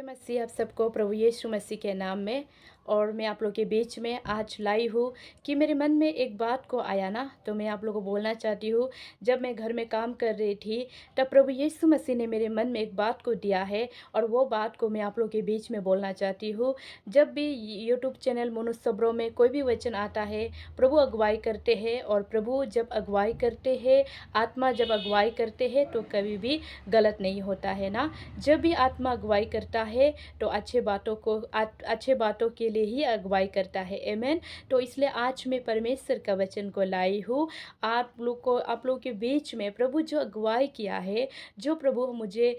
मसीह आप सबको प्रभु यीशु मसीह के नाम में। और मैं आप लोग के बीच में आज लाई हूँ कि मेरे मन में एक बात को आया ना, तो मैं आप लोगों को बोलना चाहती हूँ। जब मैं घर में काम कर रही थी तब प्रभु यीशु मसीह ने मेरे मन में एक बात को दिया है और वो बात को मैं आप लोग के बीच में बोलना चाहती हूँ। जब भी यूट्यूब चैनल मनुष्य सब्रों में कोई भी वचन आता है, प्रभु अगुवाई करते हैं, और प्रभु जब अगुवाई करते हैं, आत्मा जब अगुवाई करते हैं तो कभी भी गलत नहीं होता है ना। जब भी आत्मा अगुवाई करता है तो अच्छे बातों के लिए ही अगुवाई करता है। आमीन। तो इसलिए आज मैं परमेश्वर का वचन को लाई हूँ आप लोग के बीच में। प्रभु जो अगुवाई किया है, जो प्रभु मुझे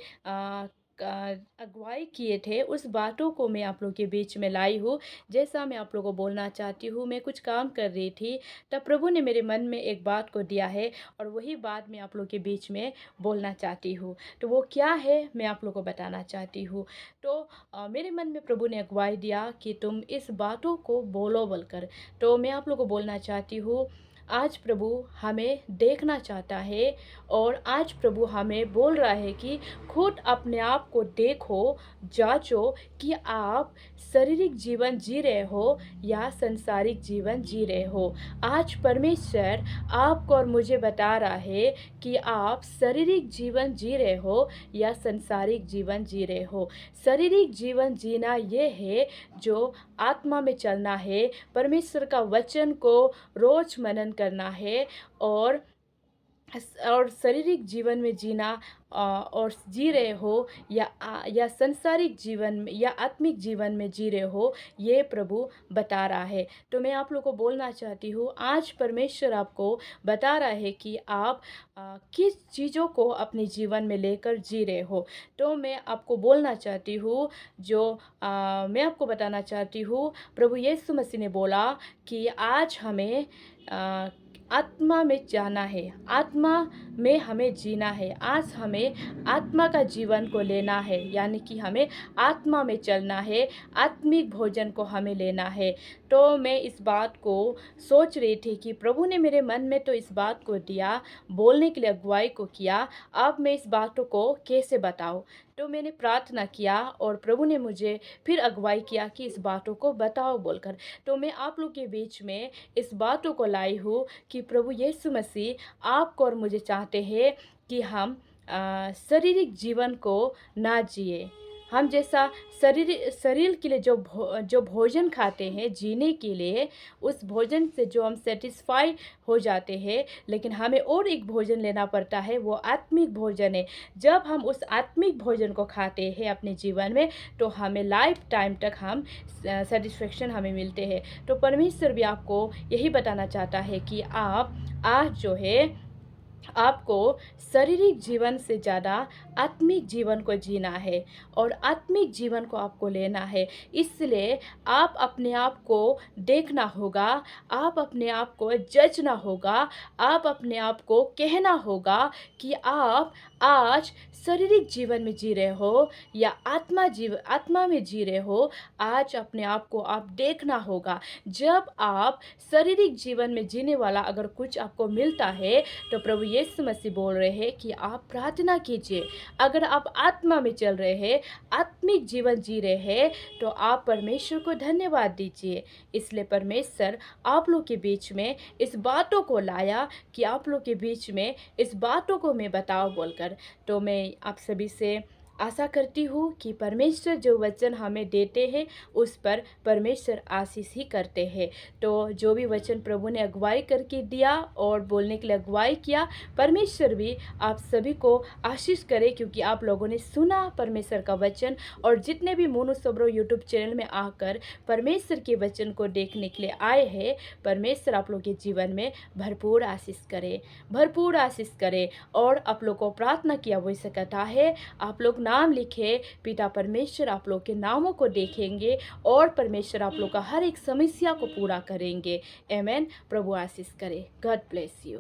अगुवाई किए थे, उस बातों को मैं आप लोग के बीच में लाई हूँ। जैसा मैं आप लोगों को बोलना चाहती हूँ, मैं कुछ काम कर रही थी तब प्रभु ने मेरे मन में एक बात को दिया है और वही बात मैं आप लोग के बीच में बोलना चाहती हूँ। तो वो क्या है मैं आप लोग को बताना चाहती हूँ। तो मेरे मन में प्रभु ने अगुवाई दिया कि तुम इस बातों को बोलो बोलकर। तो मैं आप लोग को बोलना चाहती हूँ, आज प्रभु हमें देखना चाहता है और आज प्रभु हमें बोल रहा है कि खुद अपने आप को देखो, जांचो कि आप शारीरिक जीवन जी रहे हो या संसारिक जीवन जी रहे हो। आज परमेश्वर आपको और मुझे बता रहा है कि आप शारीरिक जीवन जी रहे हो या संसारिक जीवन जी रहे हो। शारीरिक जीवन जीना ये है जो आत्मा में चलना है, परमेश्वर का वचन को रोज मनन करना है, और शारीरिक जीवन में जीना और जी रहे हो या संसारिक जीवन में या आत्मिक जीवन में जी रहे हो, ये प्रभु बता रहा है। तो मैं आप लोग को बोलना चाहती हूँ, आज परमेश्वर आपको बता रहा है कि आप किस चीज़ों को अपने जीवन में लेकर जी रहे हो। तो मैं आपको बोलना चाहती हूँ, मैं आपको बताना चाहती हूँ, प्रभु यीशु मसीह ने बोला कि आज हमें आत्मा में जाना है, आत्मा में हमें जीना है। आज हमें आत्मा का जीवन को लेना है, यानी कि हमें आत्मा में चलना है, आत्मिक भोजन को हमें लेना है। तो मैं इस बात को सोच रही थी कि प्रभु ने मेरे मन में तो इस बात को दिया, बोलने के लिए अगुवाई को किया, अब मैं इस बातों को कैसे बताऊं। तो मैंने प्रार्थना किया और प्रभु ने मुझे फिर अगुवाई किया कि इस बातों को बताओ बोलकर। तो मैं आप लोग के बीच में इस बातों को लाई हूँ कि प्रभु यीशु मसीह आपको और मुझे चाहते हैं कि हम शारीरिक जीवन को ना जिए। हम जैसा शरीर के लिए जो भोजन खाते हैं जीने के लिए, उस भोजन से जो हम सेटिस्फाई हो जाते हैं, लेकिन हमें और एक भोजन लेना पड़ता है, वो आत्मिक भोजन है। जब हम उस आत्मिक भोजन को खाते हैं अपने जीवन में, तो हमें लाइफ टाइम तक हम सेटिस्फेक्शन हमें मिलते हैं। तो परमेश्वर भी आपको यही बताना चाहता है कि आप आज जो है आपको शारीरिक जीवन से ज़्यादा आत्मिक जीवन को जीना है और आत्मिक जीवन को आपको लेना है। इसलिए आप अपने आप को देखना होगा, आप अपने आप को जजना होगा, आप अपने आप को कहना होगा कि आप आज शारीरिक जीवन में जी रहे हो या आत्मा में जी रहे हो। आज अपने आप को आप देखना होगा। जब आप शारीरिक जीवन में जीने वाला अगर कुछ आपको मिलता है, तो प्रभु यीशु मसीह बोल रहे हैं कि आप प्रार्थना कीजिए। अगर आप आत्मा में चल रहे हैं, आत्मिक जीवन जी रहे हैं, तो आप परमेश्वर को धन्यवाद दीजिए। इसलिए परमेश्वर आप लोग के बीच में इस बातों को लाया कि आप लोग के बीच में इस बातों को मैं बताओ बोलकर। तो मैं आप सभी से आशा करती हूँ कि परमेश्वर जो वचन हमें देते हैं उस पर परमेश्वर आशीष ही करते हैं। तो जो भी वचन प्रभु ने अगुवाई करके दिया और बोलने के लिए अगुवाई किया, परमेश्वर भी आप सभी को आशीष करे, क्योंकि आप लोगों ने सुना परमेश्वर का वचन। और जितने भी मोनू सबरो यूट्यूब चैनल में आकर परमेश्वर के वचन को देखने के लिए आए हैं, परमेश्वर आप लोग के जीवन में भरपूर आशीष करे, भरपूर आशीष करे। और आप लोग को प्रार्थना किया वैसे कहता है, आप लोग नाम लिखे, पिता परमेश्वर आप लोग के नामों को देखेंगे और परमेश्वर आप लोग का हर एक समस्या को पूरा करेंगे। आमेन। प्रभु आशीष करे। God bless you.